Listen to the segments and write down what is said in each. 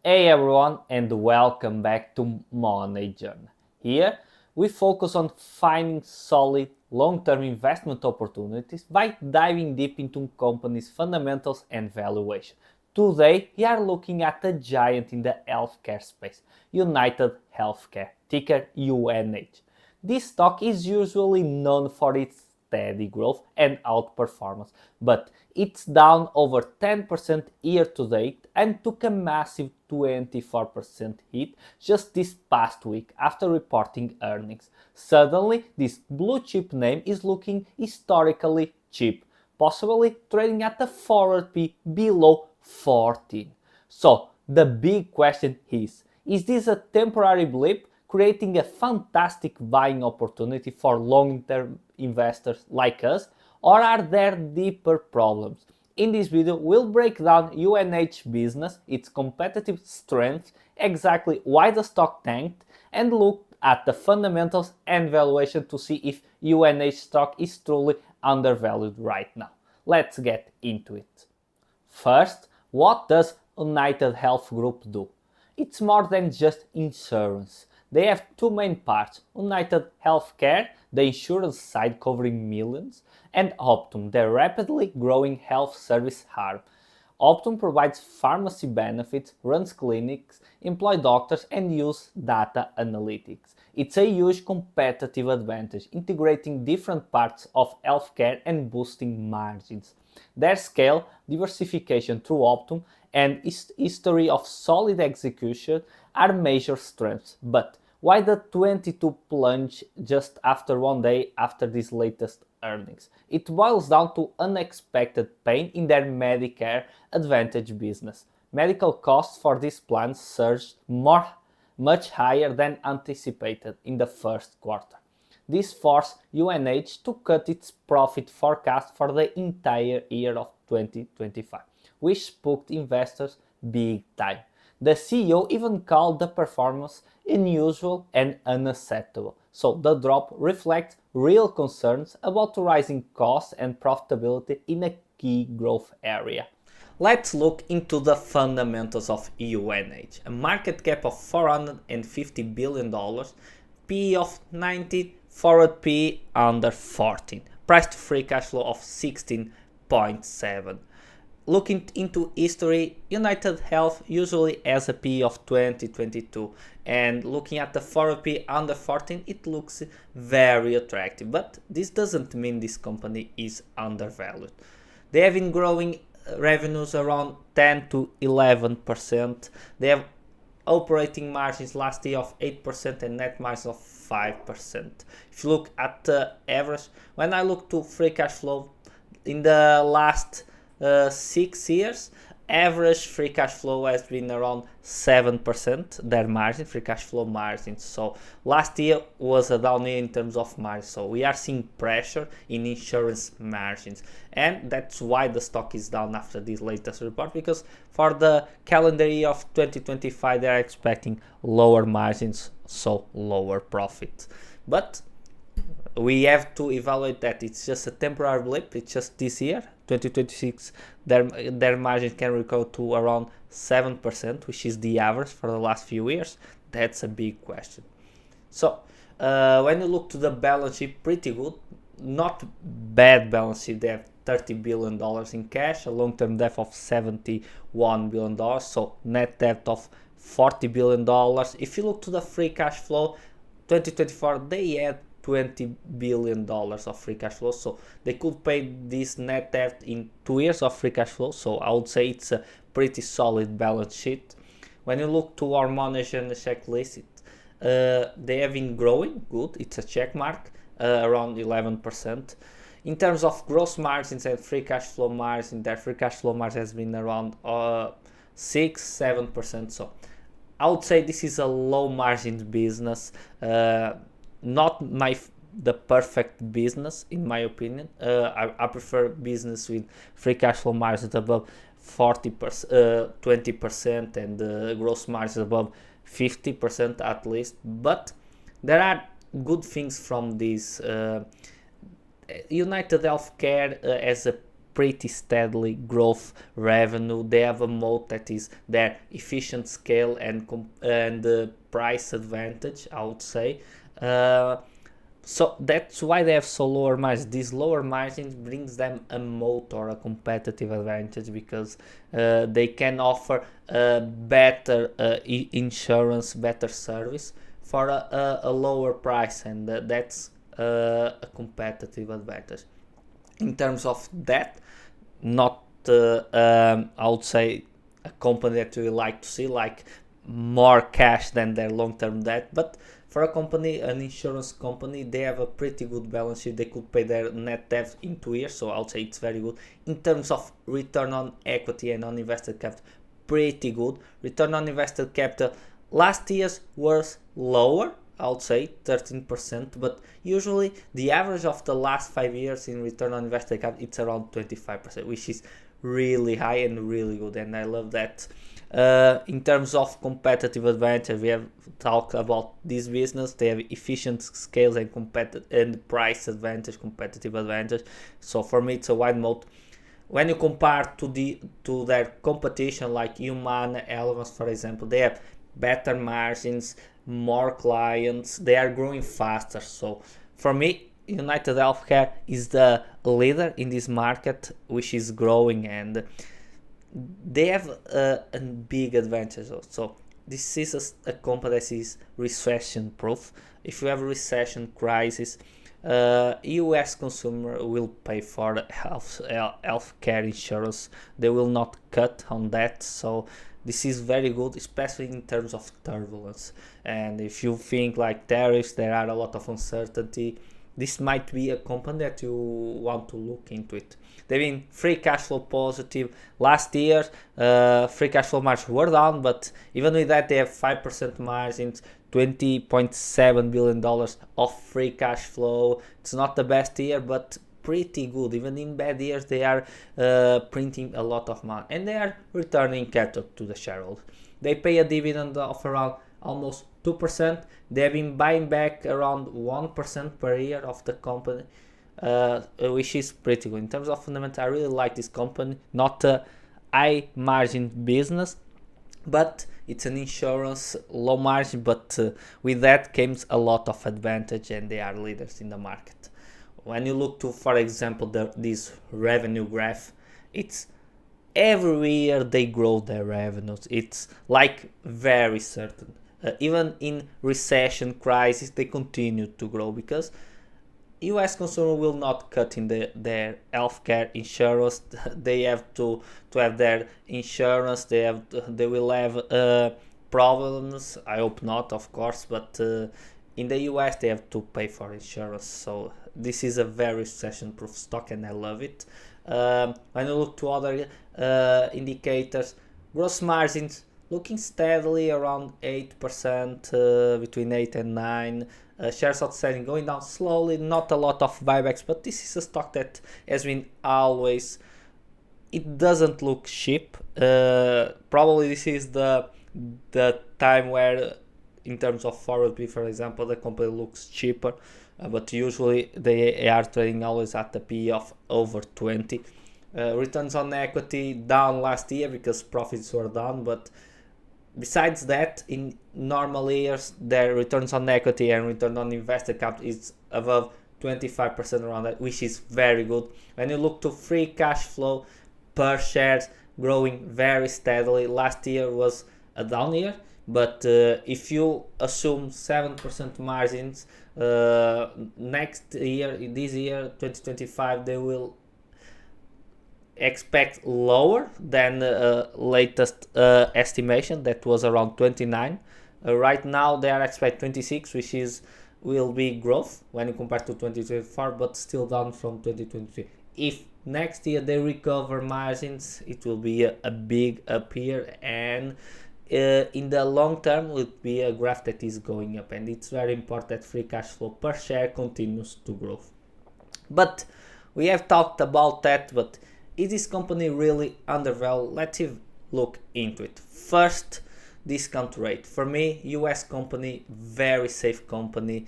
Hey everyone, and welcome back to Money Journey. Here we focus on finding solid long-term investment opportunities by diving deep into companies' fundamentals and valuation. Today we are looking at a giant in the healthcare space, UnitedHealthcare, ticker UNH. This stock is usually known for its steady growth and outperformance, but it's down over 10% year to date and took a massive 24% hit just this past week after reporting earnings. Suddenly, this blue chip name is looking historically cheap, possibly trading at a forward P below 14. So, the big question is this a temporary blip creating a fantastic buying opportunity for long-term investors like us, or are there deeper problems? In this video, we'll break down UNH business, its competitive strengths, exactly why the stock tanked, and look at the fundamentals and valuation to see if UNH stock is truly undervalued right now. Let's get into it. First, what does UnitedHealth Group do? It's more than just insurance. They have two main parts: UnitedHealthcare, the insurance side covering millions, and Optum, the rapidly growing health service arm. Optum provides pharmacy benefits, runs clinics, employs doctors, and uses data analytics. It's a huge competitive advantage, integrating different parts of healthcare and boosting margins. Their scale, diversification through Optum, and history of solid execution are major strengths. But why the 22 plunge just after one day after this latest earnings? It boils down to unexpected pain in their Medicare Advantage business. Medical costs for these plans surged much higher than anticipated in the first quarter. This forced UNH to cut its profit forecast for the entire year of 2025, which spooked investors big time. The CEO even called the performance unusual and unacceptable. So the drop reflects real concerns about rising costs and profitability in a key growth area. Let's look into the fundamentals of UNH. A market cap of $450 billion, PE of 90, forward PE under 14, price to free cash flow of 16.7. Looking into history, United Health usually has a P of 2022, and looking at the forward P under 14, it looks very attractive. But this doesn't mean this company is undervalued. They have been growing revenues around 10 to 11%. They have operating margins last year of 8% and net margins of 5%. If you look at the average, when I look to free cash flow in the last 6 years, average free cash flow has been around 7%, their margin, free cash flow margin. So last year was a down year in terms of margin. So we are seeing pressure in insurance margins, and that's why the stock is down after this latest report, because for the calendar year of 2025 they are expecting lower margins, so lower profit. But we have to evaluate that it's just a temporary blip. It's just this year 2026 their margin can recover to around 7%, which is the average for the last few years. That's a big question. So when you look to the balance sheet, pretty good, not bad balance sheet. They have $30 billion in cash, a long-term debt of $71 billion, so net debt of $40 billion. If you look to the free cash flow, 2024 they had $20 billion of free cash flow, so they could pay this net debt in 2 years of free cash flow. So I would say it's a pretty solid balance sheet. When you look to our management checklist, they have been growing good. It's a check mark, around 11%. In terms of gross margins and free cash flow margin, their free cash flow margin has been around 6-7%. So I would say this is a low margin business. Not the perfect business in my opinion. I prefer business with free cash flow margins above 40%, 20%, and gross margins above 50% at least. But there are good things from this. UnitedHealthcare has a pretty steadily growth revenue. They have a moat that is their efficient scale and price advantage, I would say. So that's why they have so lower margins. These lower margins brings them a moat or a competitive advantage, because they can offer better insurance, better service for a lower price, and that's a competitive advantage. In terms of debt, not I would say a company that we like to see, like more cash than their long-term debt, but for a company, an insurance company, they have a pretty good balance sheet. They could pay their net debt in 2 years, so I'll say it's very good. In terms of return on equity and on invested capital, pretty good. Return on invested capital last year's was lower, I would say 13%, but usually the average of the last 5 years in return on invested capital, it's around 25%, which is really high and really good, and I love that. In terms of competitive advantage, we have talked about this business. They have efficient scales and price advantage, competitive advantage. So for me, it's a wide moat. When you compare to their competition like UnitedHealth, for example, they have better margins, more clients, they are growing faster. So for me, UnitedHealthcare is the leader in this market, which is growing, and they have a big advantage. So this is a company that is recession proof. If you have a recession crisis, US consumer will pay for healthcare insurance. They will not cut on that. So this is very good, especially in terms of turbulence. And if you think like tariffs, there are a lot of uncertainty, this might be a company that you want to look into it. They've been free cash flow positive last year. Free cash flow margins were down, but even with that, they have 5% margins, $20.7 billion of free cash flow. It's not the best year, but pretty good. Even in bad years, they are printing a lot of money, and they are returning capital to the shareholders. They pay a dividend of around almost 2%. They have been buying back around 1% per year of the company, which is pretty good. In terms of fundamentals, I really like this company. Not a high margin business, but it's an insurance, low margin, but with that comes a lot of advantage, and they are leaders in the market. When you look to, for example, this revenue graph, it's every year they grow their revenues. It's like very certain. Even in recession crisis, they continue to grow, because US consumer will not cut in their healthcare insurance. They have to have their insurance. They will have problems. I hope not, of course, but in the US they have to pay for insurance. So this is a very recession-proof stock, and I love it. When you look to other indicators, gross margins looking steadily around 8%, between 8 and 9. Shares outstanding going down slowly, not a lot of buybacks, but this is a stock that has been always, it doesn't look cheap. Probably this is the time where, in terms of forward P, for example, the company looks cheaper, but usually they are trading always at a P of over 20. Returns on equity down last year because profits were down, but besides that, in normal years, their returns on equity and return on invested capital is above 25% around that, which is very good. When you look to free cash flow per share, growing very steadily. Last year was a down year, but if you assume 7% margins, next year, this year, 2025, they will expect lower than latest estimation that was around 29. Right now they are expect 26, which will be growth when you compare to 2024, but still down from 2023. If next year they recover margins, it will be a big up here, and in the long term will be a graph that is going up, and it's very important that free cash flow per share continues to grow. But we have talked about that, but is this company really undervalued? Let's look into it. First, discount rate. For me, US company, very safe company.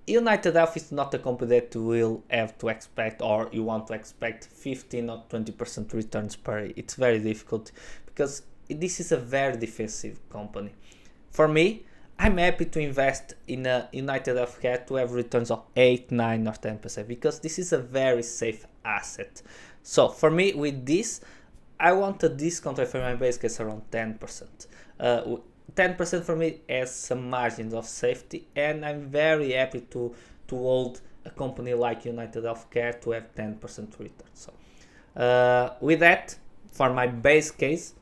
UnitedHealth is not a company that will have to expect, or you want to expect 15 or 20% returns per year. It's very difficult because this is a very defensive company. For me, I'm happy to invest in a UnitedHealthcare to have returns of 8, 9 or 10% because this is a very safe asset. So for me, with this, I want a discount rate for my base case around 10%. 10% for me has some margins of safety, and I'm very happy to hold a company like UnitedHealthcare to have 10% return. So with that, for my base case,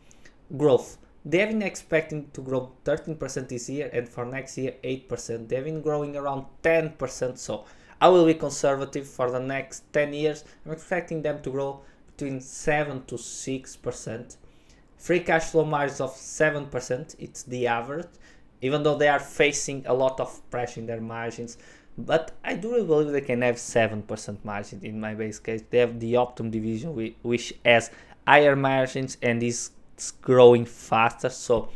growth. They have been expecting to grow 13% this year, and for next year 8%. They've been growing around 10%, so I will be conservative for the next 10 years. I'm expecting them to grow between 7 to 6%. Free cash flow margins of 7%, it's the average, even though they are facing a lot of pressure in their margins. But I do really believe they can have 7% margin in my base case. They have the Optum division, which has higher margins and is growing faster. So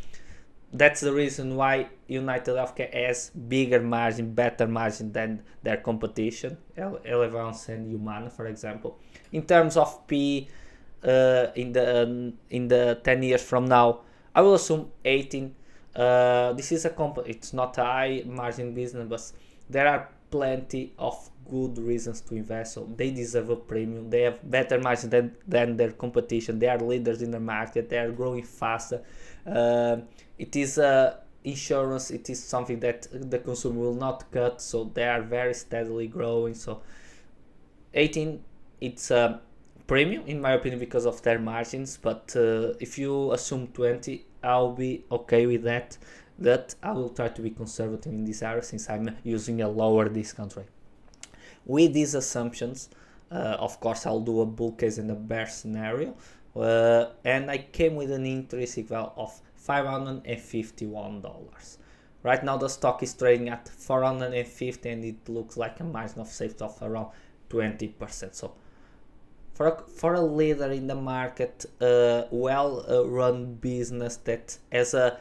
that's the reason why UnitedHealthcare has bigger margin, better margin than their competition, Elevance and Humana, for example. In terms of P, in the 10 years from now, I will assume 18. This is a company, it's not a high margin business, but there are plenty of good reasons to invest. So they deserve a premium. They have better margin than their competition. They are leaders in the market. They are growing faster. It is insurance. It is something that the consumer will not cut. So they are very steadily growing. So 18, it's a premium in my opinion because of their margins. But if you assume 20, I'll be okay with that. That I will try to be conservative in this area since I'm using a lower discount rate. With these assumptions, of course, I'll do a bull case and a bear scenario, and I came with an intrinsic value of $551. Right now, the stock is trading at 450, and it looks like a margin of safety of around 20%. So, for a leader in the market, well-run business that has a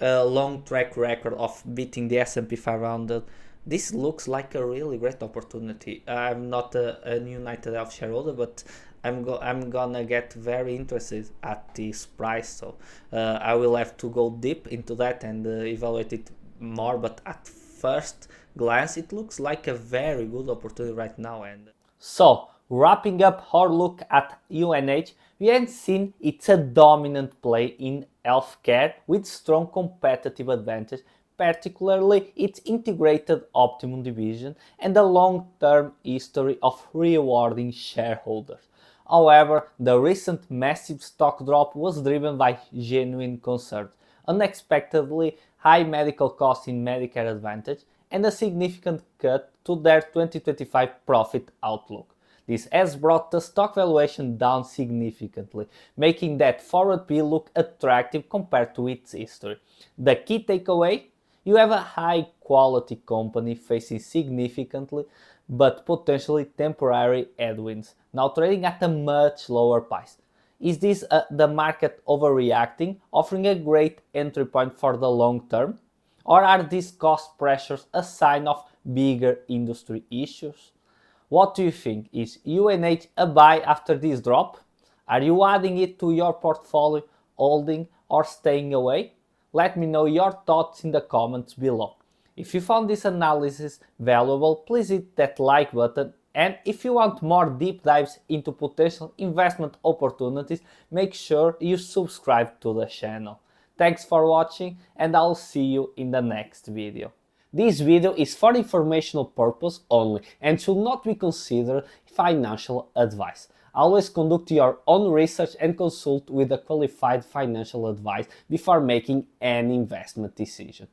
long track record of beating the S&P 500, this looks like a really great opportunity. I'm not a UnitedHealth shareholder, but I'm gonna get very interested at this price. So I will have to go deep into that and evaluate it more. But at first glance, it looks like a very good opportunity right now. And so, wrapping up our look at UNH, we have seen it's a dominant play in healthcare with strong competitive advantage, particularly its integrated Optimum division and a long-term history of rewarding shareholders. However, the recent massive stock drop was driven by genuine concerns, unexpectedly high medical costs in Medicare Advantage, and a significant cut to their 2025 profit outlook. This has brought the stock valuation down significantly, making that forward P look attractive compared to its history. The key takeaway? You have a high quality company facing significantly but potentially temporary headwinds, now trading at a much lower price. Is this the market overreacting, offering a great entry point for the long term? Or are these cost pressures a sign of bigger industry issues? What do you think? Is UNH a buy after this drop? Are you adding it to your portfolio, holding, or staying away? Let me know your thoughts in the comments below. If you found this analysis valuable, please hit that like button, and if you want more deep dives into potential investment opportunities, make sure you subscribe to the channel. Thanks for watching, and I'll see you in the next video. This video is for informational purpose only and should not be considered financial advice. Always conduct your own research and consult with a qualified financial advisor before making any investment decision.